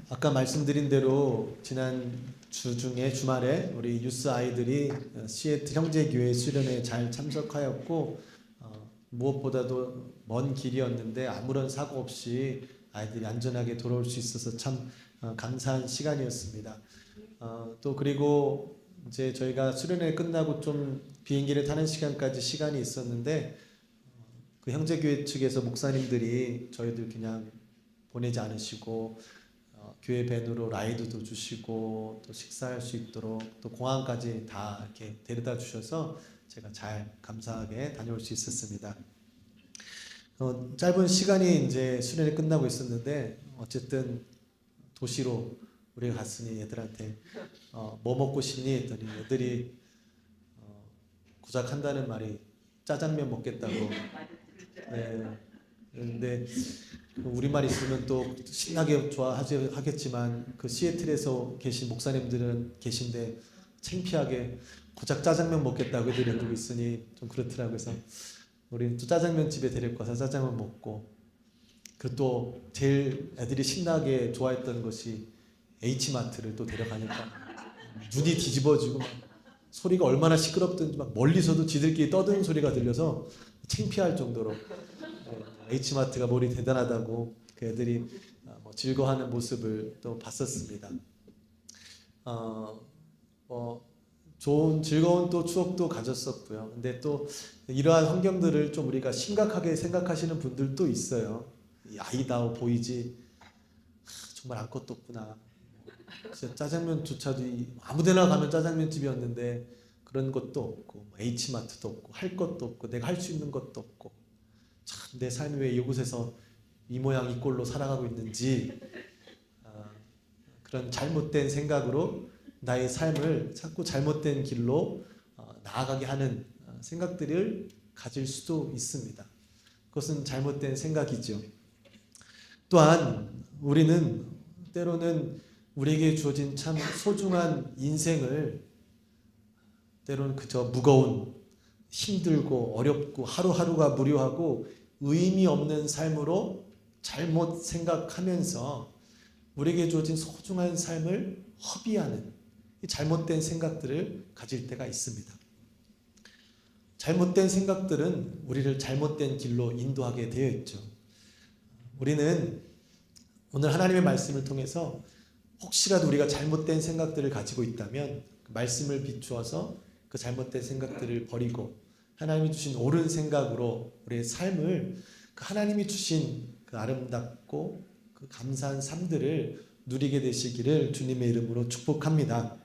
아까 말씀드린 대로 지난 주 중에 주말에 우리 유스 아이들이 시애틀 형제교회 수련회에 잘 참석하였고 무엇보다도 먼 길이었는데 아무런 사고 없이 아이들이 안전하게 돌아올 수 있어서 참 감사한 시간이었습니다. 또 그리고 이제 저희가 수련회 끝나고 좀 비행기를 타는 시간까지 시간이 있었는데 그 형제교회 측에서 목사님들이 저희들 그냥 보내지 않으시고 교회 밴으로 라이드도 주시고 또 식사할 수 있도록 또 공항까지 다 이렇게 데려다 주셔서 제가 잘 감사하게 다녀올 수 있었습니다. 짧은 시간이 이제 수련회 끝나고 있었는데 어쨌든 도시로 우리가 갔으니 애들한테 뭐 먹고 싶니 했더니 애들이 고작 한다는 말이 짜장면 먹겠다고. 네. 근데 우리말 있으면 또 신나게 좋아하겠지만 그 시애틀에서 계신 목사님들은 계신데 창피하게 고작 짜장면 먹겠다고 애들이 애들고 있으니 좀 그렇더라고요. 그래서 우리는 또 짜장면 집에 데리고 가서 짜장면 먹고, 그 또 제일 애들이 신나게 좋아했던 것이 H마트를 또 데려가니까 눈이 뒤집어지고 막 소리가 얼마나 시끄럽든지 막 멀리서도 지들끼리 떠드는 소리가 들려서 창피할 정도로 H마트가 뭘이 대단하다고 그 애들이 즐거워하는 모습을 또 봤었습니다. 좋은 즐거운 또 추억도 가졌었고요. 근데 또 이러한 환경들을 좀 우리가 심각하게 생각하시는 분들도 있어요. 아이다워 보이지 정말 아무것도 없구나. 진짜 짜장면조차도 아무데나 가면 짜장면 집이었는데 그런 것도 없고 H마트도 없고 할 것도 없고 내가 할 수 있는 것도 없고 참 내 삶이 왜 이곳에서 이 모양 이 꼴로 살아가고 있는지, 그런 잘못된 생각으로 나의 삶을 자꾸 잘못된 길로 나아가게 하는 생각들을 가질 수도 있습니다. 그것은 잘못된 생각이죠. 또한 우리는 때로는 우리에게 주어진 참 소중한 인생을 때로는 그저 무거운, 힘들고 어렵고 하루하루가 무료하고 의미 없는 삶으로 잘못 생각하면서 우리에게 주어진 소중한 삶을 허비하는 잘못된 생각들을 가질 때가 있습니다. 잘못된 생각들은 우리를 잘못된 길로 인도하게 되어 있죠. 우리는 오늘 하나님의 말씀을 통해서 혹시라도 우리가 잘못된 생각들을 가지고 있다면 그 말씀을 비추어서 그 잘못된 생각들을 버리고 하나님이 주신 옳은 생각으로 우리의 삶을 그 하나님이 주신 그 아름답고 그 감사한 삶들을 누리게 되시기를 주님의 이름으로 축복합니다.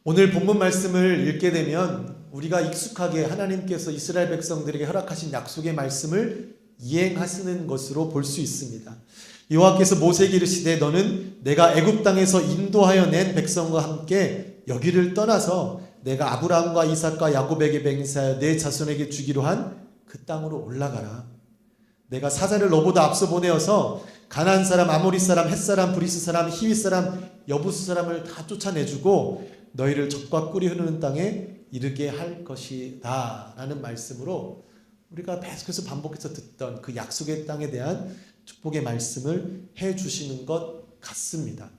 오늘 본문 말씀을 읽게 되면 우리가 익숙하게 하나님께서 이스라엘 백성들에게 허락하신 약속의 말씀을 이행하시는 것으로 볼 수 있습니다. 여호와께서 모세에게 이르시되 너는 내가 애굽 땅에서 인도하여 낸 백성과 함께 여기를 떠나서 내가 아브라함과 이삭과 야곱에게 맹세하여 내 자손에게 주기로 한 그 땅으로 올라가라. 내가 사자를 너보다 앞서 보내어서 가나안 사람, 아모리 사람, 헷 사람, 브리스 사람, 히윗 사람, 여부스 사람을 다 쫓아내주고 너희를 적과 꿀이 흐르는 땅에 이르게 할 것이다 라는 말씀으로 우리가 계속해서 반복해서 듣던 그 약속의 땅에 대한 축복의 말씀을 해주시는 것 같습니다.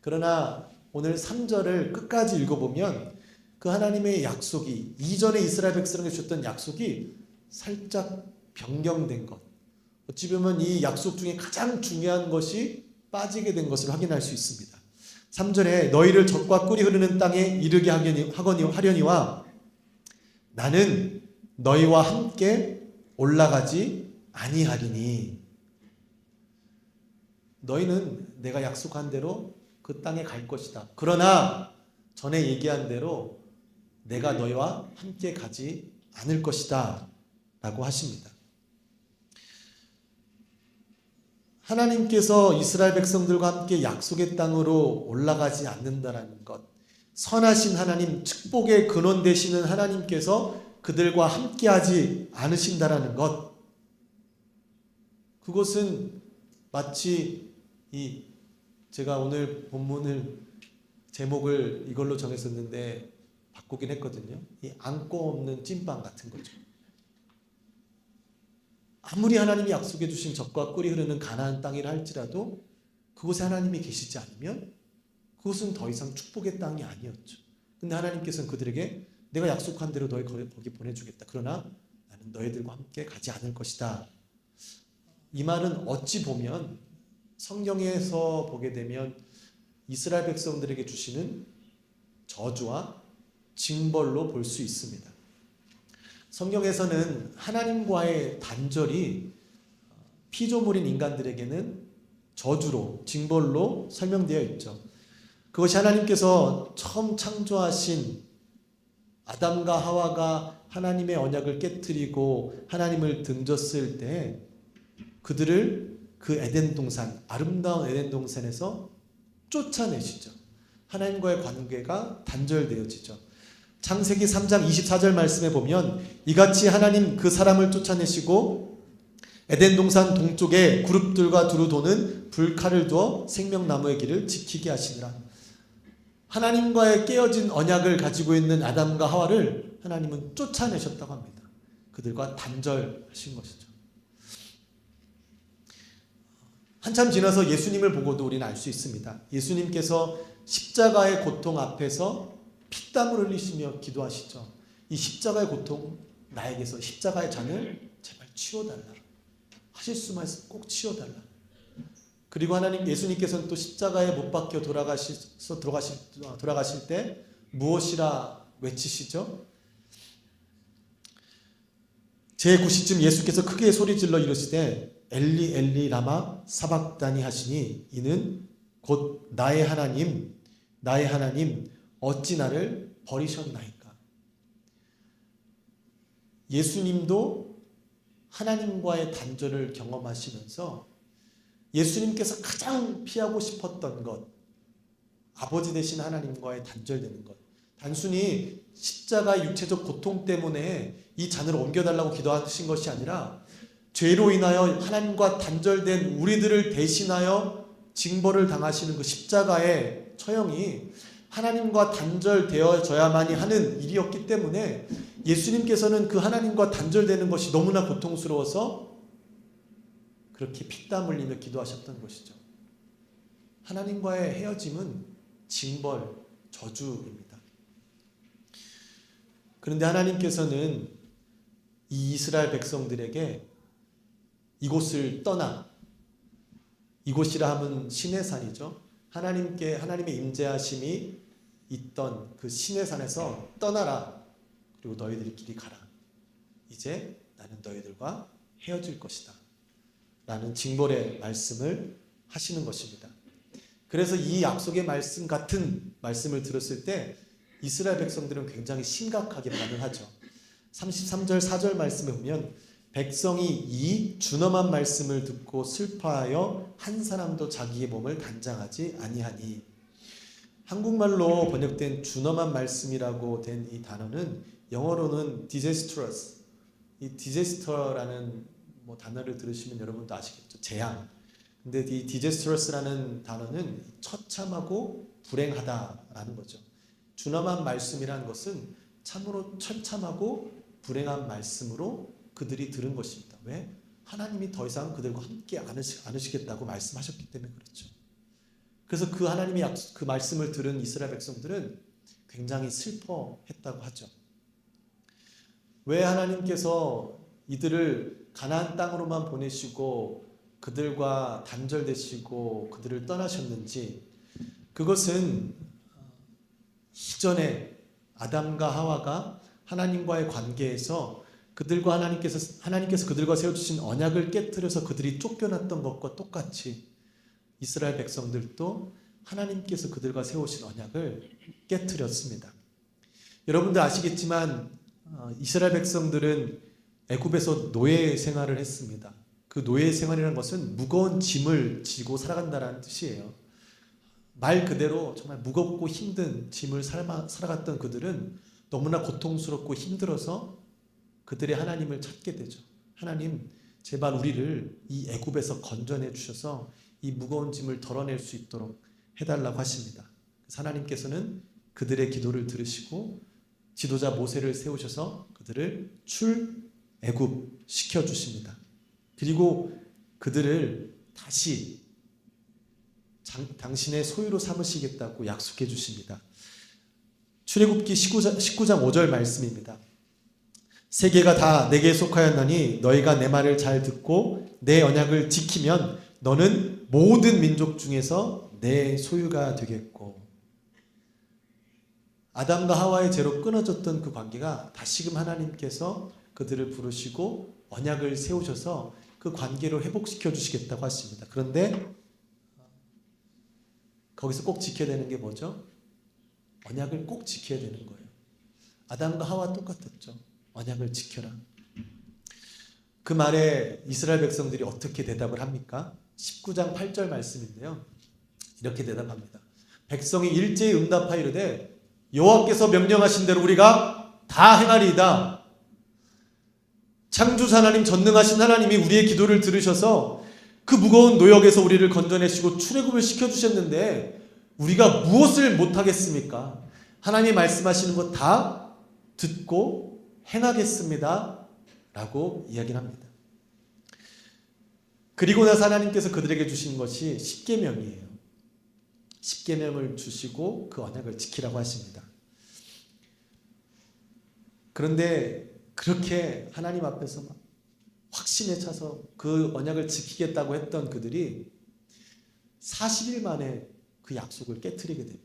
그러나 오늘 3절을 끝까지 읽어보면 그 하나님의 약속이 이전에 이스라엘 백성에게 주셨던 약속이 살짝 변경된 것, 어찌 보면 이 약속 중에 가장 중요한 것이 빠지게 된 것을 확인할 수 있습니다. 3절에 너희를 젖과 꿀이 흐르는 땅에 이르게 하려니와 나는 너희와 함께 올라가지 아니하리니. 너희는 내가 약속한 대로 그 땅에 갈 것이다. 그러나 전에 얘기한 대로 내가 너희와 함께 가지 않을 것이다 라고 하십니다. 하나님께서 이스라엘 백성들과 함께 약속의 땅으로 올라가지 않는다라는 것, 선하신 하나님, 축복의 근원 되시는 하나님께서 그들과 함께하지 않으신다라는 것, 그것은 마치 제가 오늘 본문을 제목을 이걸로 정했었는데 바꾸긴 했거든요. 이 안고 없는 찐빵 같은 거죠. 아무리 하나님이 약속해 주신 젖과 꿀이 흐르는 가나안 땅이라 할지라도 그곳에 하나님이 계시지 않으면 그곳은 더 이상 축복의 땅이 아니었죠. 근데 하나님께서는 그들에게 내가 약속한 대로 너희 거기 보내주겠다. 그러나 나는 너희들과 함께 가지 않을 것이다. 이 말은 어찌 보면 성경에서 보게 되면 이스라엘 백성들에게 주시는 저주와 징벌로 볼 수 있습니다. 성경에서는 하나님과의 단절이 피조물인 인간들에게는 저주로, 징벌로 설명되어 있죠. 그것이 하나님께서 처음 창조하신 아담과 하와가 하나님의 언약을 깨트리고 하나님을 등졌을 때 그들을 그 에덴 동산, 아름다운 에덴 동산에서 쫓아내시죠. 하나님과의 관계가 단절되어지죠. 창세기 3장 24절 말씀에 보면 이같이 하나님 그 사람을 쫓아내시고 에덴 동산 동쪽에 그룹들과 두루 도는 불칼을 두어 생명나무의 길을 지키게 하시니라. 하나님과의 깨어진 언약을 가지고 있는 아담과 하와를 하나님은 쫓아내셨다고 합니다. 그들과 단절하신 것이죠. 한참 지나서 예수님을 보고도 우리는 알 수 있습니다. 예수님께서 십자가의 고통 앞에서 피땀을 흘리시며 기도하시죠. 이 십자가의 고통, 나에게서 십자가의 잔을 제발 치워달라. 하실 수만 있으면 꼭 치워달라. 그리고 하나님 예수님께서는 또 십자가에 못 박혀 돌아가실 때 무엇이라 외치시죠? 제9시쯤 예수께서 크게 소리질러 이르시되 엘리 엘리 라마 사박다니 하시니 이는 곧 나의 하나님 어찌 나를 버리셨나이까. 예수님도 하나님과의 단절을 경험하시면서 예수님께서 가장 피하고 싶었던 것, 아버지 되신 하나님과의 단절되는 것, 단순히 십자가의 육체적 고통 때문에 이 잔을 옮겨달라고 기도하신 것이 아니라 죄로 인하여 하나님과 단절된 우리들을 대신하여 징벌을 당하시는 그 십자가의 처형이 하나님과 단절되어져야만이 하는 일이었기 때문에 예수님께서는 그 하나님과 단절되는 것이 너무나 고통스러워서 그렇게 피땀 흘리며 기도하셨던 것이죠. 하나님과의 헤어짐은 징벌, 저주입니다. 그런데 하나님께서는 이 이스라엘 백성들에게 이곳을 떠나, 이곳이라 하면 시내산이죠. 하나님의 임재하심이 있던 그 시내산에서 떠나라. 그리고 너희들끼리 가라. 이제 나는 너희들과 헤어질 것이다. 라는 징벌의 말씀을 하시는 것입니다. 그래서 이 약속의 말씀 같은 말씀을 들었을 때 이스라엘 백성들은 굉장히 심각하게 반응하죠. 33절 4절 말씀에 보면 백성이 이 준엄한 말씀을 듣고 슬퍼하여 한 사람도 자기의 몸을 단장하지 아니하니. 한국말로 번역된 준엄한 말씀이라고 된 이 단어는 영어로는 disastrous. 이 disaster라는 단어를 들으시면 여러분도 아시겠죠. 재앙. 근데 이 disastrous라는 단어는 처참하고 불행하다라는 거죠. 준엄한 말씀이라는 것은 참으로 처참하고 불행한 말씀으로 그들이 들은 것입니다. 왜? 하나님이 더 이상 그들과 함께 않으시겠다고 말씀하셨기 때문에 그렇죠. 그래서 그 하나님의 그 말씀을 들은 이스라엘 백성들은 굉장히 슬퍼했다고 하죠. 왜 하나님께서 이들을 가나안 땅으로만 보내시고 그들과 단절되시고 그들을 떠나셨는지, 그것은 이전에 아담과 하와가 하나님과의 관계에서 하나님께서 그들과 세워주신 언약을 깨트려서 그들이 쫓겨났던 것과 똑같이 이스라엘 백성들도 하나님께서 그들과 세우신 언약을 깨트렸습니다. 여러분들 아시겠지만 이스라엘 백성들은 애굽에서 노예 생활을 했습니다. 그 노예 생활이라는 것은 무거운 짐을 지고 살아간다는 뜻이에요. 말 그대로 정말 무겁고 힘든 짐을 살아갔던 그들은 너무나 고통스럽고 힘들어서 그들의 하나님을 찾게 되죠. 하나님, 제발 우리를 이 애굽에서 건져내 주셔서 이 무거운 짐을 덜어낼 수 있도록 해달라고 하십니다. 그래서 하나님께서는 그들의 기도를 들으시고 지도자 모세를 세우셔서 그들을 출애굽 시켜주십니다. 그리고 그들을 다시 당신의 소유로 삼으시겠다고 약속해 주십니다. 출애굽기 19장 5절 말씀입니다. 세계가 다 내게 속하였나니 너희가 내 말을 잘 듣고 내 언약을 지키면 너는 모든 민족 중에서 내 소유가 되겠고. 아담과 하와의 죄로 끊어졌던 그 관계가 다시금 하나님께서 그들을 부르시고 언약을 세우셔서 그 관계를 회복시켜 주시겠다고 하십니다. 그런데 거기서 꼭 지켜야 되는 게 뭐죠? 언약을 꼭 지켜야 되는 거예요. 아담과 하와 똑같았죠. 언약을 지켜라. 그 말에 이스라엘 백성들이 어떻게 대답을 합니까? 19장 8절 말씀인데요. 이렇게 대답합니다. 백성이 일제히 응답하이르되 여호와께서 명령하신 대로 우리가 다 행하리이다. 창조주 하나님, 전능하신 하나님이 우리의 기도를 들으셔서 그 무거운 노역에서 우리를 건져내시고 출애굽을 시켜주셨는데 우리가 무엇을 못하겠습니까? 하나님이 말씀하시는 것 다 듣고 행하겠습니다 라고 이야기를 합니다. 그리고 나서 하나님께서 그들에게 주신 것이 십계명이에요. 십계명을 주시고 그 언약을 지키라고 하십니다. 그런데 그렇게 하나님 앞에서 막 확신에 차서 그 언약을 지키겠다고 했던 그들이 40일 만에 그 약속을 깨트리게 됩니다.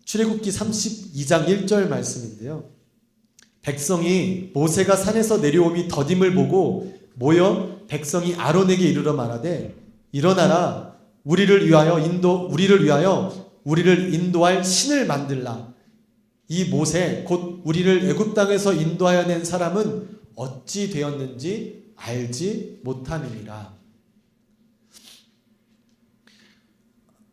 출애굽기 32장 1절 말씀인데요. 백성이 모세가 산에서 내려옴이 더딤을 보고 모여 백성이 아론에게 이르러 말하되 일어나라 우리를 위하여 우리를 인도할 신을 만들라. 이 모세 곧 우리를 애굽 땅에서 인도하여 낸 사람은 어찌 되었는지 알지 못함이니라.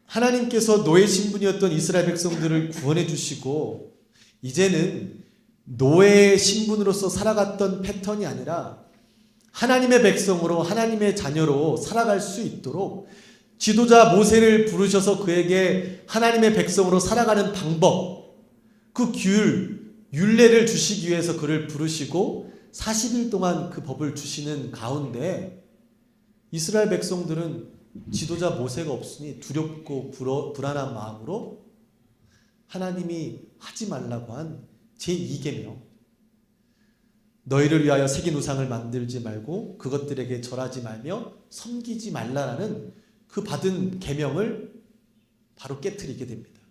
하나님께서 노예 신분이었던 이스라엘 백성들을 구원해 주시고 이제는 노예의 신분으로서 살아갔던 패턴이 아니라 하나님의 백성으로 하나님의 자녀로 살아갈 수 있도록 지도자 모세를 부르셔서 그에게 하나님의 백성으로 살아가는 방법, 그 율례를 주시기 위해서 그를 부르시고 40일 동안 그 법을 주시는 가운데 이스라엘 백성들은 지도자 모세가 없으니 두렵고 불안한 마음으로 하나님이 하지 말라고 한 제2계명, 너희를 위하여 새긴 우상을 만들지 말고 그것들에게 절하지 말며 섬기지 말라라는 그 받은 계명을 바로 깨트리게 됩니다.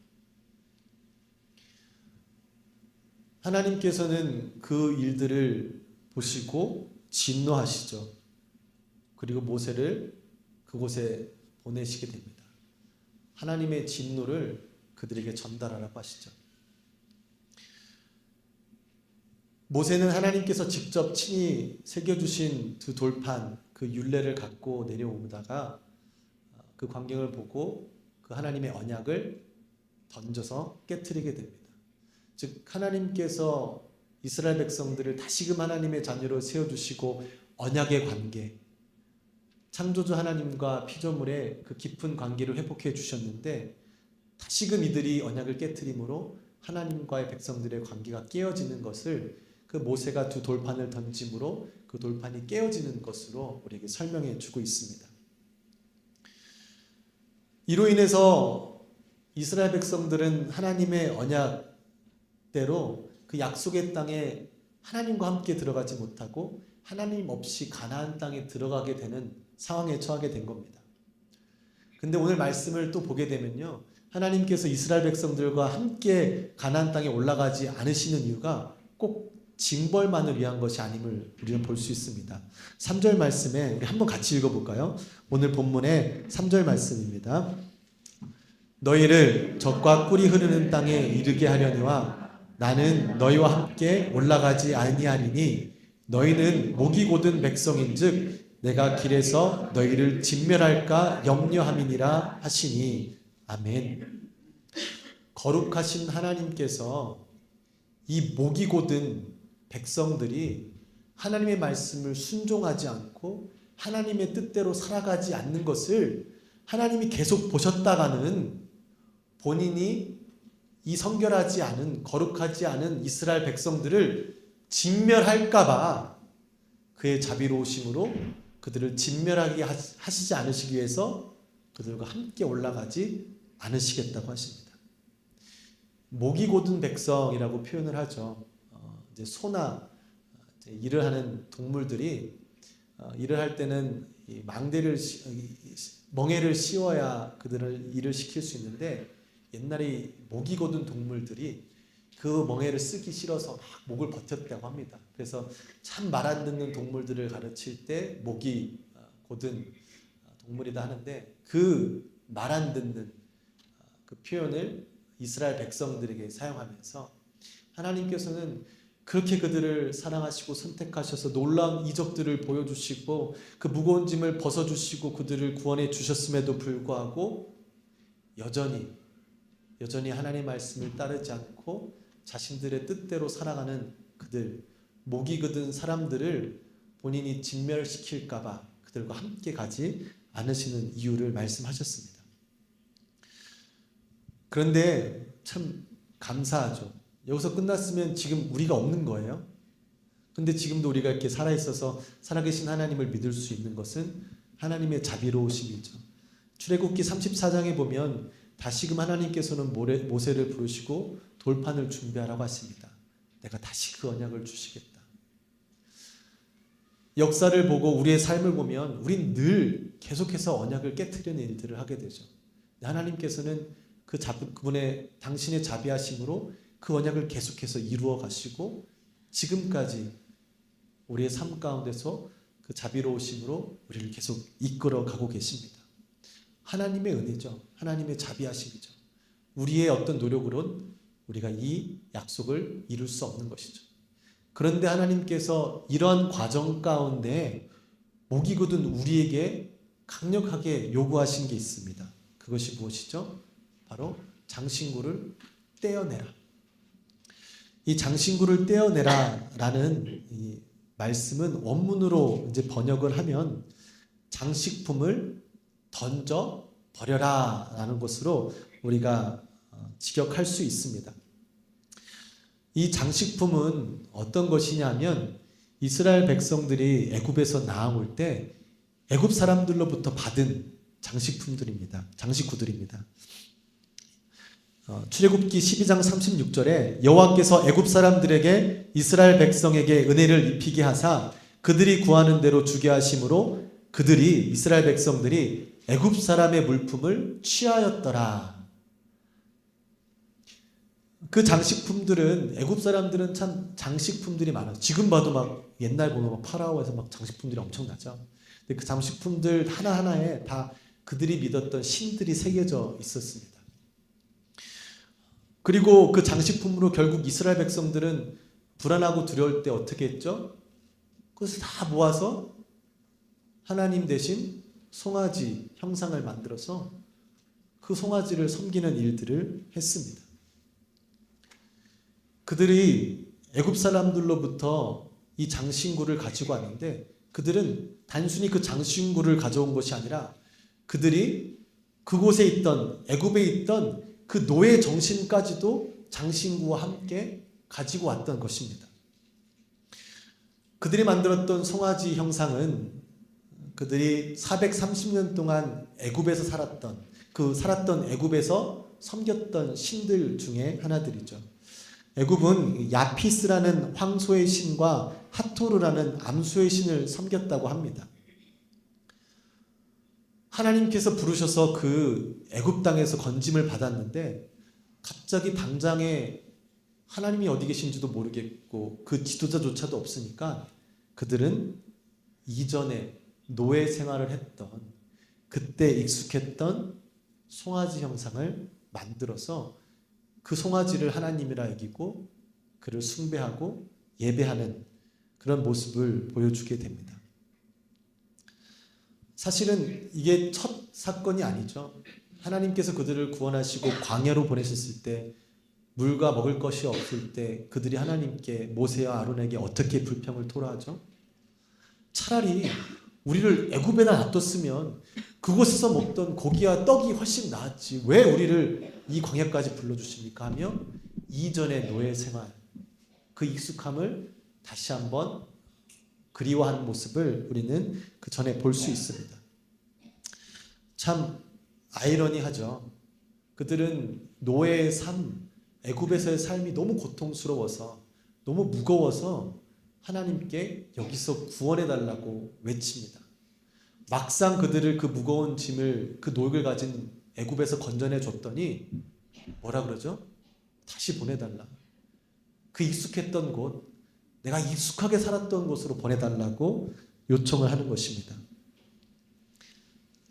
하나님께서는 그 일들을 보시고 진노하시죠. 그리고 모세를 그곳에 보내시게 됩니다. 하나님의 진노를 그들에게 전달하라고 하시죠. 모세는 하나님께서 직접 친히 새겨주신 두 돌판, 그 율례를 갖고 내려오다가 그 광경을 보고 그 하나님의 언약을 던져서 깨트리게 됩니다. 즉 하나님께서 이스라엘 백성들을 다시금 하나님의 자녀로 세워주시고 언약의 관계, 창조주 하나님과 피조물의 그 깊은 관계를 회복해 주셨는데 다시금 이들이 언약을 깨트림으로 하나님과의 백성들의 관계가 깨어지는 것을 그 모세가 두 돌판을 던짐으로 그 돌판이 깨어지는 것으로 우리에게 설명해 주고 있습니다. 이로 인해서 이스라엘 백성들은 하나님의 언약대로 그 약속의 땅에 하나님과 함께 들어가지 못하고 하나님 없이 가나안 땅에 들어가게 되는 상황에 처하게 된 겁니다. 근데 오늘 말씀을 또 보게 되면요, 하나님께서 이스라엘 백성들과 함께 가나안 땅에 올라가지 않으시는 이유가 꼭 징벌만을 위한 것이 아님을 우리는 볼 수 있습니다. 3절 말씀에 우리 한번 같이 읽어볼까요? 오늘 본문의 3절 말씀입니다. 너희를 젖과 꿀이 흐르는 땅에 이르게 하려니와 나는 너희와 함께 올라가지 아니하리니 너희는 목이 곧은 백성인즉 내가 길에서 너희를 진멸할까 염려함이니라 하시니 아멘. 거룩하신 하나님께서 이 목이 곧은 백성들이 하나님의 말씀을 순종하지 않고 하나님의 뜻대로 살아가지 않는 것을 하나님이 계속 보셨다가는 본인이 이 성결하지 않은, 거룩하지 않은 이스라엘 백성들을 진멸할까봐 그의 자비로우심으로 그들을 진멸하게 하시지 않으시기 위해서 그들과 함께 올라가지 않으시겠다고 하십니다. 목이 곧은 백성이라고 표현을 하죠. 이제 소나 이제 일을 하는 동물들이 일을 할 때는 이 멍에를 씌워야 그들을 일을 시킬 수 있는데, 옛날에 목이 곧은 동물들이 그 멍에를 쓰기 싫어서 막 목을 버텼다고 합니다. 그래서 참 말 안 듣는 동물들을 가르칠 때 목이 곧은 동물이다 하는데, 그 말 안 듣는 그 표현을 이스라엘 백성들에게 사용하면서 하나님께서는 그렇게 그들을 사랑하시고 선택하셔서 놀라운 이적들을 보여주시고 그 무거운 짐을 벗어주시고 그들을 구원해 주셨음에도 불구하고 여전히 하나님의 말씀을 따르지 않고 자신들의 뜻대로 살아가는 그들, 목이 곧은 사람들을 본인이 진멸시킬까 봐 그들과 함께 가지 않으시는 이유를 말씀하셨습니다. 그런데 참 감사하죠. 여기서 끝났으면 지금 우리가 없는 거예요. 근데 지금도 우리가 이렇게 살아있어서 살아계신 하나님을 믿을 수 있는 것은 하나님의 자비로우심이죠. 출애굽기 34장에 보면 다시금 하나님께서는 모세를 부르시고 돌판을 준비하라고 하십니다. 내가 다시 그 언약을 주시겠다. 역사를 보고 우리의 삶을 보면 우린 늘 계속해서 언약을 깨트리는 일들을 하게 되죠. 하나님께서는 그분의 당신의 자비하심으로 그 언약을 계속해서 이루어 가시고 지금까지 우리의 삶 가운데서 그 자비로우심으로 우리를 계속 이끌어 가고 계십니다. 하나님의 은혜죠. 하나님의 자비하심이죠. 우리의 어떤 노력으로는 우리가 이 약속을 이룰 수 없는 것이죠. 그런데 하나님께서 이러한 과정 가운데 목이 곧은 우리에게 강력하게 요구하신 게 있습니다. 그것이 무엇이죠? 바로 장신구를 떼어내라. 이 장신구를 떼어내라라는 이 말씀은 원문으로 이제 번역을 하면 장식품을 던져 버려라라는 것으로 우리가 직역할 수 있습니다. 이 장식품은 어떤 것이냐면 이스라엘 백성들이 애굽에서 나아올 때 애굽 사람들로부터 받은 장식품들입니다. 장식구들입니다. 출애굽기 12장 36절에 여호와께서 애굽 사람들에게 이스라엘 백성에게 은혜를 입히게 하사 그들이 구하는 대로 주게 하심으로 그들이 이스라엘 백성들이 애굽 사람의 물품을 취하였더라. 그 장식품들은 애굽 사람들은 참 장식품들이 많아요. 지금 봐도 막 옛날 보면 막 파라오에서 막 장식품들이 엄청나죠. 근데 그 장식품들 하나하나에 다 그들이 믿었던 신들이 새겨져 있었습니다. 그리고 그 장식품으로 결국 이스라엘 백성들은 불안하고 두려울 때 어떻게 했죠? 그것을 다 모아서 하나님 대신 송아지 형상을 만들어서 그 송아지를 섬기는 일들을 했습니다. 그들이 애굽 사람들로부터 이 장신구를 가지고 왔는데 그들은 단순히 그 장신구를 가져온 것이 아니라 그들이 그곳에 있던 애굽에 있던 그 노예 정신까지도 장신구와 함께 가지고 왔던 것입니다. 그들이 만들었던 송아지 형상은 그들이 430년 동안 애굽에서 살았던 애굽에서 섬겼던 신들 중에 하나들이죠. 애굽은 야피스라는 황소의 신과 하토르라는 암소의 신을 섬겼다고 합니다. 하나님께서 부르셔서 그 애굽 땅에서 건짐을 받았는데 갑자기 당장에 하나님이 어디 계신지도 모르겠고 그 지도자조차도 없으니까 그들은 이전에 노예 생활을 했던 그때 익숙했던 송아지 형상을 만들어서 그 송아지를 하나님이라 여기고 그를 숭배하고 예배하는 그런 모습을 보여주게 됩니다. 사실은 이게 첫 사건이 아니죠. 하나님께서 그들을 구원하시고 광야로 보내셨을 때 물과 먹을 것이 없을 때 그들이 하나님께 모세와 아론에게 어떻게 불평을 토로하죠? 차라리 우리를 애굽에다 놔뒀으면 그곳에서 먹던 고기와 떡이 훨씬 나았지 왜 우리를 이 광야까지 불러주십니까 하며 이전의 노예 생활 그 익숙함을 다시 한번 그리워하는 모습을 우리는 그 전에 볼 수 있습니다. 참 아이러니하죠. 그들은 노예의 삶, 애굽에서의 삶이 너무 고통스러워서, 너무 무거워서 하나님께 여기서 구원해 달라고 외칩니다. 막상 그들을 그 무거운 짐을, 그 노역을 가진 애굽에서 건져내 줬더니 뭐라 그러죠? 다시 보내달라. 그 익숙했던 곳, 내가 익숙하게 살았던 곳으로 보내달라고 요청을 하는 것입니다.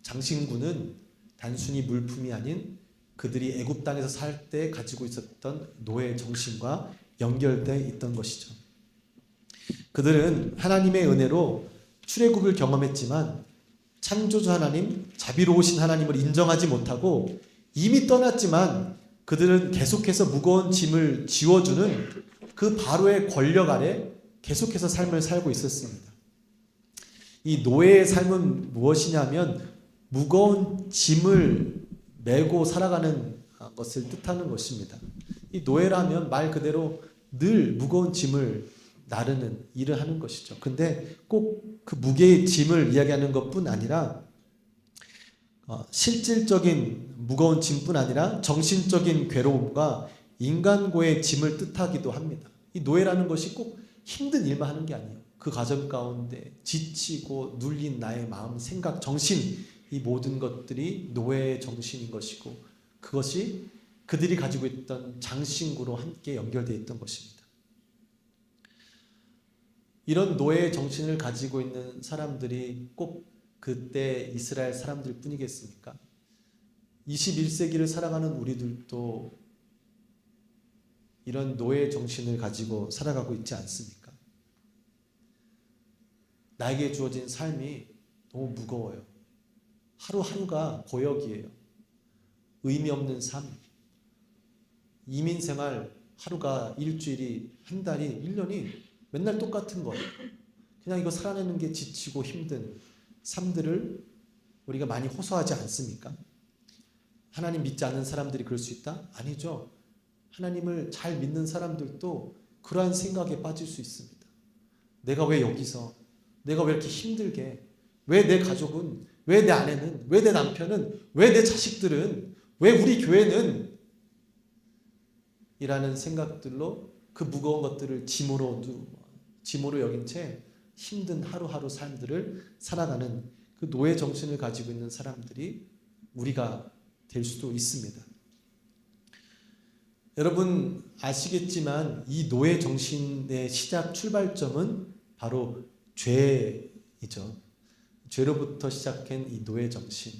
장신구는 단순히 물품이 아닌 그들이 애굽 땅에서 살 때 가지고 있었던 노예 정신과 연결되어 있던 것이죠. 그들은 하나님의 은혜로 출애굽을 경험했지만 창조주 하나님, 자비로우신 하나님을 인정하지 못하고 이미 떠났지만 그들은 계속해서 무거운 짐을 지워주는 그 바로의 권력 아래 계속해서 삶을 살고 있었습니다. 이 노예의 삶은 무엇이냐면 무거운 짐을 메고 살아가는 것을 뜻하는 것입니다. 이 노예라면 말 그대로 늘 무거운 짐을 나르는 일을 하는 것이죠. 근데 꼭 그 무게의 짐을 이야기하는 것뿐 아니라 실질적인 무거운 짐뿐 아니라 정신적인 괴로움과 인간고의 짐을 뜻하기도 합니다. 이 노예라는 것이 꼭 힘든 일만 하는 게 아니에요. 그 과정 가운데 지치고 눌린 나의 마음, 생각, 정신, 이 모든 것들이 노예의 정신인 것이고 그것이 그들이 가지고 있던 장신구로 함께 연결되어 있던 것입니다. 이런 노예의 정신을 가지고 있는 사람들이 꼭 그때 이스라엘 사람들 뿐이겠습니까? 21세기를 살아가는 우리들도 이런 노예 정신을 가지고 살아가고 있지 않습니까? 나에게 주어진 삶이 너무 무거워요. 하루하루가 고역이에요. 의미 없는 삶. 이민 생활 하루가 일주일이 한 달이 1년이 맨날 똑같은 거예요. 그냥 이거 살아내는 게 지치고 힘든 삶들을 우리가 많이 호소하지 않습니까? 하나님 믿지 않는 사람들이 그럴 수 있다? 아니죠. 하나님을 잘 믿는 사람들도 그러한 생각에 빠질 수 있습니다. 내가 왜 여기서, 내가 왜 이렇게 힘들게, 왜 내 가족은, 왜 내 아내는, 왜 내 남편은, 왜 내 자식들은, 왜 우리 교회는 이라는 생각들로 그 무거운 것들을 짐으로 여긴 채 힘든 하루하루 삶들을 살아가는 그 노예 정신을 가지고 있는 사람들이 우리가 될 수도 있습니다. 여러분 아시겠지만 이 노예 정신의 시작 출발점은 바로 죄이죠. 죄로부터 시작한 이 노예 정신.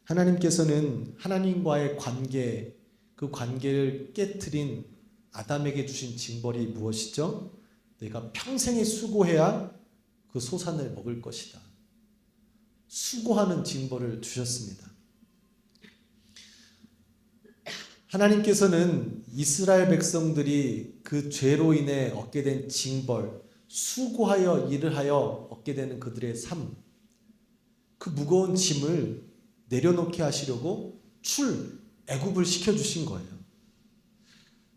하나님께서는 하나님과의 관계, 그 관계를 깨트린 아담에게 주신 징벌이 무엇이죠? 내가 평생에 수고해야 그 소산을 먹을 것이다. 수고하는 징벌을 주셨습니다. 하나님께서는 이스라엘 백성들이 그 죄로 인해 얻게 된 징벌, 수고하여 일을 하여 얻게 되는 그들의 삶, 그 무거운 짐을 내려놓게 하시려고 애굽을 시켜주신 거예요.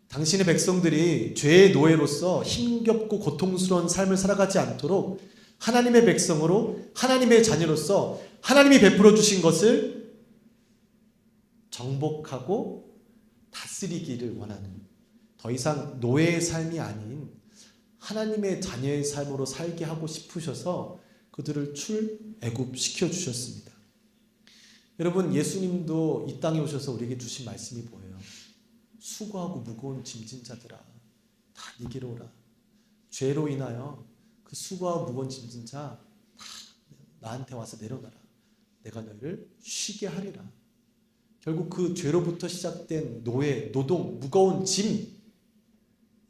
당신의 백성들이 죄의 노예로서 힘겹고 고통스러운 삶을 살아가지 않도록 하나님의 백성으로 하나님의 자녀로서 하나님이 베풀어 주신 것을 정복하고 다스리기를 원하는, 더 이상 노예의 삶이 아닌 하나님의 자녀의 삶으로 살게 하고 싶으셔서 그들을 애굽 시켜주셨습니다. 여러분 예수님도 이 땅에 오셔서 우리에게 주신 말씀이 뭐예요? 수고하고 무거운 짐진 자들아 다 네게로 오라. 죄로 인하여 그 수고하고 무거운 짐진 자 다 나한테 와서 내려놔라. 내가 너희를 쉬게 하리라. 결국 그 죄로부터 시작된 노예, 노동, 무거운 짐,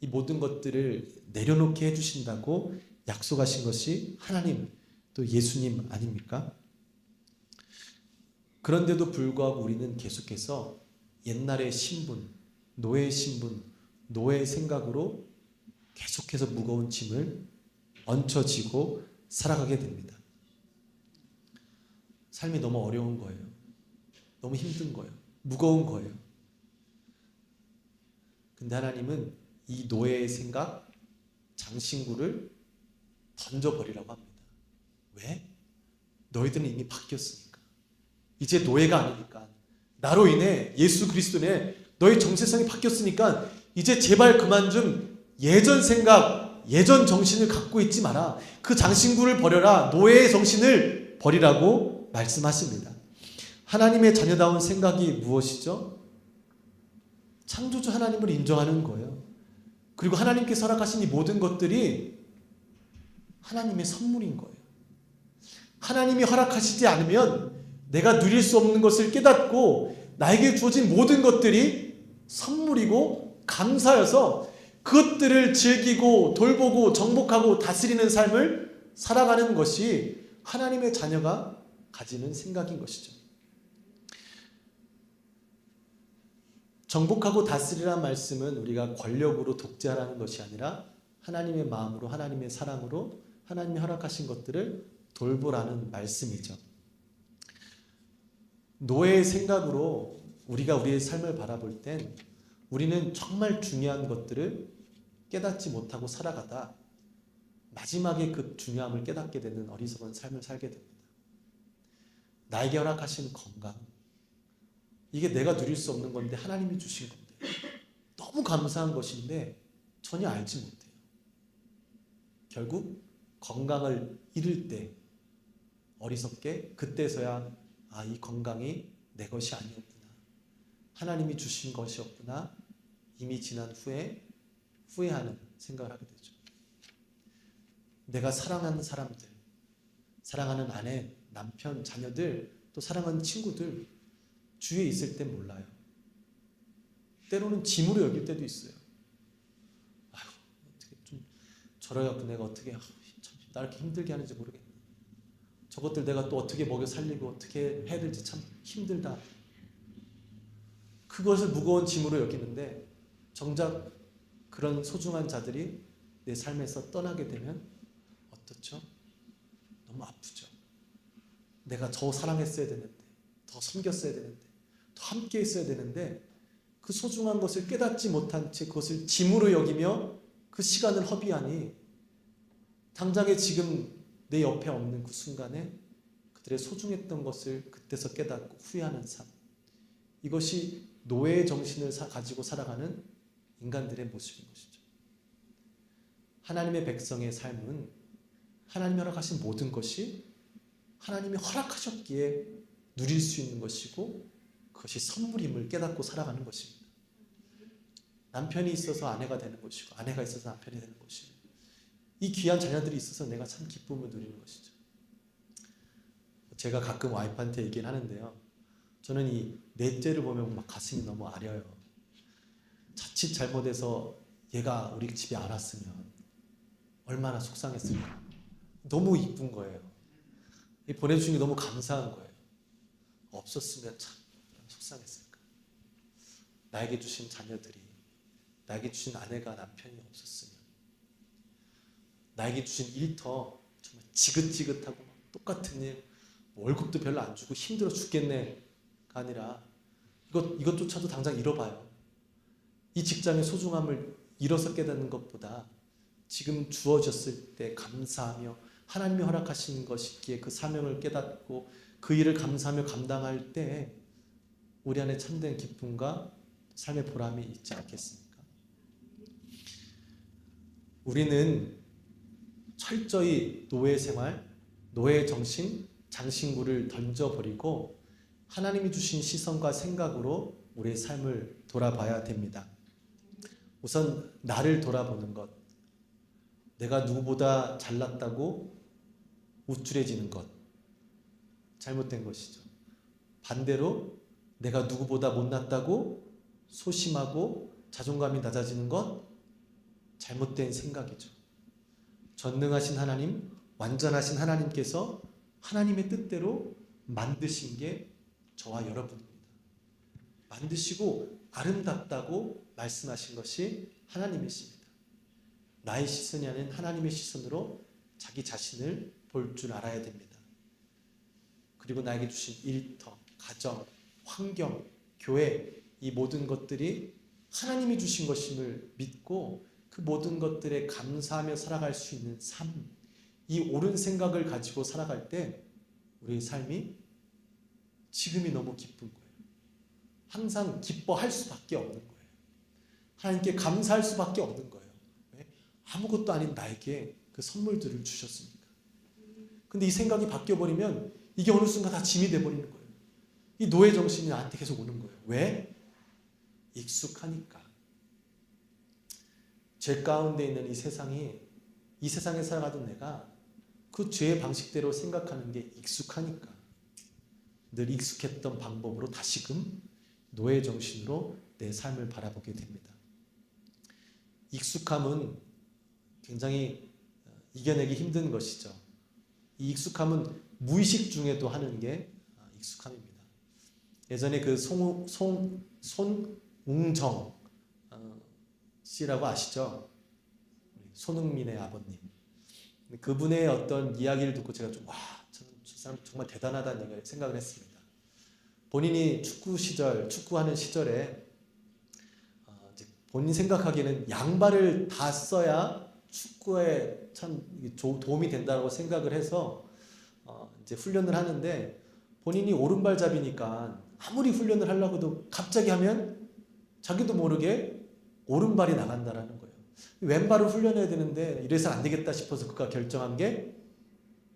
이 모든 것들을 내려놓게 해주신다고 약속하신 것이 하나님, 또 예수님 아닙니까? 그런데도 불구하고 우리는 계속해서 옛날의 신분, 노예의 신분, 노예의 생각으로 계속해서 무거운 짐을 얹혀지고 살아가게 됩니다. 삶이 너무 어려운 거예요. 너무 힘든 거예요. 무거운 거예요. 근데 하나님은 이 노예의 생각, 장신구를 던져버리라고 합니다. 왜? 너희들은 이미 바뀌었으니까. 이제 노예가 아니니까. 나로 인해, 예수 그리스도 인해 너의 정체성이 바뀌었으니까 이제 제발 그만 좀 예전 생각, 예전 정신을 갖고 있지 마라. 그 장신구를 버려라. 노예의 정신을 버리라고 말씀하십니다. 하나님의 자녀다운 생각이 무엇이죠? 창조주 하나님을 인정하는 거예요. 그리고 하나님께서 허락하신 이 모든 것들이 하나님의 선물인 거예요. 하나님이 허락하시지 않으면 내가 누릴 수 없는 것을 깨닫고 나에게 주어진 모든 것들이 선물이고 감사여서 그것들을 즐기고 돌보고 정복하고 다스리는 삶을 살아가는 것이 하나님의 자녀가 가지는 생각인 것이죠. 정복하고 다스리라는 말씀은 우리가 권력으로 독재하라는 것이 아니라 하나님의 마음으로, 하나님의 사랑으로 하나님이 허락하신 것들을 돌보라는 말씀이죠. 노예의 생각으로 우리가 우리의 삶을 바라볼 땐 우리는 정말 중요한 것들을 깨닫지 못하고 살아가다 마지막에 그 중요함을 깨닫게 되는 어리석은 삶을 살게 됩니다. 나에게 허락하신 건강, 이게 내가 누릴 수 없는 건데 하나님이 주신 건데 너무 감사한 것인데 전혀 알지 못해요. 결국 건강을 잃을 때 어리석게 그때서야 이 건강이 내 것이 아니었구나, 하나님이 주신 것이었구나, 이미 지난 후에 후회하는 생각을 하게 되죠. 내가 사랑하는 사람들, 사랑하는 아내, 남편, 자녀들, 또 사랑하는 친구들 주위에 있을 땐 몰라요. 때로는 짐으로 여길 때도 있어요. 어떻게 좀 저래갖고 내가 어떻게 나 이렇게 힘들게 하는지 모르겠네. 저것들 내가 또 어떻게 먹여 살리고 어떻게 해야 될지 참 힘들다. 그것을 무거운 짐으로 여기는데 정작 그런 소중한 자들이 내 삶에서 떠나게 되면 어떻죠? 너무 아프죠. 내가 더 사랑했어야 되는데, 더 섬겼어야 되는데, 더 함께 했어야 되는데 그 소중한 것을 깨닫지 못한 채 그것을 짐으로 여기며 그 시간을 허비하니 당장에 지금 내 옆에 없는 그 순간에 그들의 소중했던 것을 그때서 깨닫고 후회하는 삶, 이것이 노예의 정신을 가지고 살아가는 인간들의 모습인 것이죠. 하나님의 백성의 삶은 하나님이 허락하신 모든 것이 하나님이 허락하셨기에 누릴 수 있는 것이고 그것이 선물임을 깨닫고 살아가는 것입니다. 남편이 있어서 아내가 되는 것이고 아내가 있어서 남편이 되는 것이고 이 귀한 자녀들이 있어서 내가 참 기쁨을 누리는 것이죠. 제가 가끔 와이프한테 얘기를 하는데요. 저는 이 넷째를 보면 막 가슴이 너무 아려요. 자칫 잘못해서 얘가 우리 집에 안 왔으면 얼마나 속상했을까. 너무 이쁜 거예요. 보내주신 게 너무 감사한 거예요. 없었으면 참 속상했을까. 나에게 주신 자녀들이, 나에게 주신 아내가, 남편이 없었으면, 나에게 주신 일터 정말 지긋지긋하고 똑같은 일, 월급도 별로 안 주고 힘들어 죽겠네가 아니라 이것조차도 당장 잃어봐요. 이 직장의 소중함을 잃어서 깨닫는 것보다 지금 주어졌을 때 감사하며 하나님이 허락하신 것이기에 그 사명을 깨닫고 그 일을 감사하며 감당할 때 우리 안에 참된 기쁨과 삶의 보람이 있지 않겠습니까? 우리는 철저히 노예 생활, 노예 정신, 장신구를 던져버리고 하나님이 주신 시선과 생각으로 우리의 삶을 돌아봐야 됩니다. 우선 나를 돌아보는 것, 내가 누구보다 잘났다고 우쭐해지는 것, 잘못된 것이죠. 반대로 내가 누구보다 못났다고 소심하고 자존감이 낮아지는 것, 잘못된 생각이죠. 전능하신 하나님, 완전하신 하나님께서 하나님의 뜻대로 만드신 게 저와 여러분입니다. 만드시고 아름답다고 말씀하신 것이 하나님이십니다. 나의 시선이 아닌 하나님의 시선으로 자기 자신을 볼 줄 알아야 됩니다. 그리고 나에게 주신 일터, 가정, 환경, 교회, 이 모든 것들이 하나님이 주신 것임을 믿고 그 모든 것들에 감사하며 살아갈 수 있는 삶, 이 옳은 생각을 가지고 살아갈 때 우리의 삶이 지금이 너무 기쁜 거예요. 항상 기뻐할 수밖에 없는 거예요. 하나님께 감사할 수밖에 없는 거예요. 왜? 아무것도 아닌 나에게 그 선물들을 주셨으니까. 근데 이 생각이 바뀌어버리면 이게 어느 순간 다 짐이 돼버리는 거예요. 이 노예 정신이 나한테 계속 오는 거예요. 왜? 익숙하니까. 죄 가운데 있는 이 세상에 살아가던 내가 그 죄의 방식대로 생각하는 게 익숙하니까 늘 익숙했던 방법으로 다시금 노예 정신으로 내 삶을 바라보게 됩니다. 익숙함은 굉장히 이겨내기 힘든 것이죠. 이 익숙함은 무의식 중에도 하는 게 익숙함입니다. 예전에 그 손웅정 씨라고 아시죠? 손흥민의 아버님. 그분의 어떤 이야기를 듣고 제가 좀 저는 저 사람 정말 대단하다는 생각을 했습니다. 본인이 축구하는 시절에 본인 생각하기에는 양발을 다 써야 축구에 참 도움이 된다고 생각을 해서 이제 훈련을 하는데 본인이 오른발잡이니까 아무리 훈련을 하려고 해도 갑자기 하면 자기도 모르게 오른발이 나간다라는 거예요. 왼발을 훈련해야 되는데 이래서 안 되겠다 싶어서 그가 결정한 게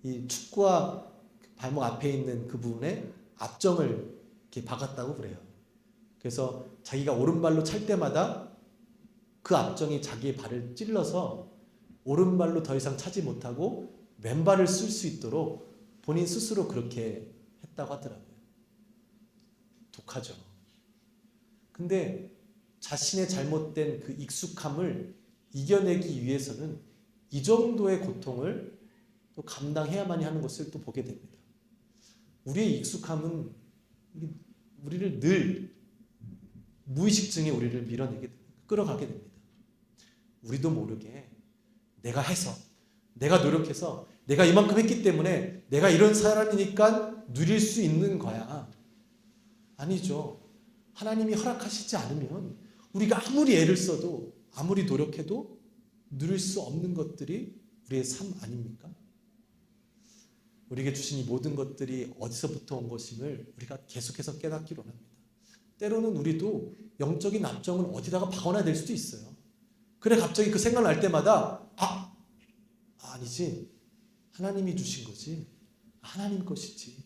이 축구와 발목 앞에 있는 그 부분에 압정을 이렇게 박았다고 그래요. 그래서 자기가 오른발로 찰 때마다 그 압정이 자기의 발을 찔러서 오른발로 더 이상 차지 못하고 왼발을 쓸 수 있도록 본인 스스로 그렇게 했다고 하더라고요. 독하죠. 근데 자신의 잘못된 그 익숙함을 이겨내기 위해서는 이 정도의 고통을 또 감당해야만이 하는 것을 또 보게 됩니다. 우리의 익숙함은 우리를 늘 무의식중에 우리를 끌어가게 됩니다. 우리도 모르게 내가 해서, 내가 노력해서, 내가 이만큼 했기 때문에 내가 이런 사람이니까 누릴 수 있는 거야. 아니죠. 하나님이 허락하시지 않으면 우리가 아무리 애를 써도 아무리 노력해도 누릴 수 없는 것들이 우리의 삶 아닙니까? 우리에게 주신 이 모든 것들이 어디서부터 온 것임을 우리가 계속해서 깨닫기로 합니다. 때로는 우리도 영적인 압정을 어디다가 박아놔야 될 수도 있어요. 그래 갑자기 그 생각 날 때마다 아니지. 하나님이 주신 거지. 하나님 것이지.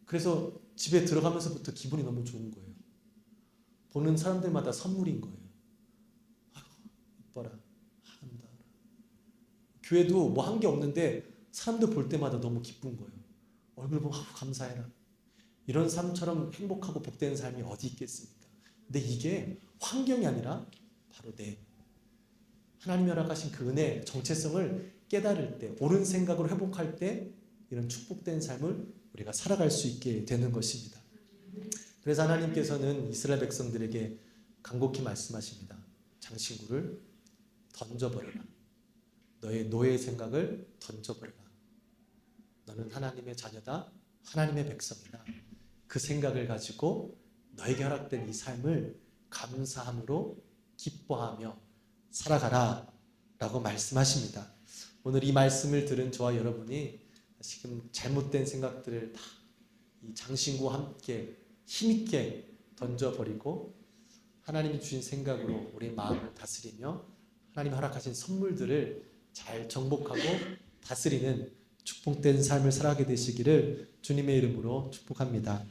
그래서 집에 들어가면서부터 기분이 너무 좋은 거예요. 보는 사람들마다 선물인 거예요. 이뻐라. 한다. 교회도 뭐 한 게 없는데 사람들 볼 때마다 너무 기쁜 거예요. 얼굴 보고 감사해라. 이런 삶처럼 행복하고 복된 삶이 어디 있겠습니까? 근데 이게 환경이 아니라 바로 하나님이 허락하신 그 은혜, 정체성을 깨달을 때, 옳은 생각으로 회복할 때 이런 축복된 삶을 우리가 살아갈 수 있게 되는 것입니다. 그래서 하나님께서는 이스라엘 백성들에게 간곡히 말씀하십니다. 장신구를 던져버려라. 너의 노예의 생각을 던져버려라. 너는 하나님의 자녀다. 하나님의 백성이다. 그 생각을 가지고 너에게 허락된 이 삶을 감사함으로 기뻐하며 살아가라 라고 말씀하십니다. 오늘 이 말씀을 들은 저와 여러분이 지금 잘못된 생각들을 다 이 장신구와 함께 힘있게 던져버리고 하나님이 주신 생각으로 우리 마음을 다스리며 하나님이 허락하신 선물들을 잘 정복하고 다스리는 축복된 삶을 살아가게 되시기를 주님의 이름으로 축복합니다.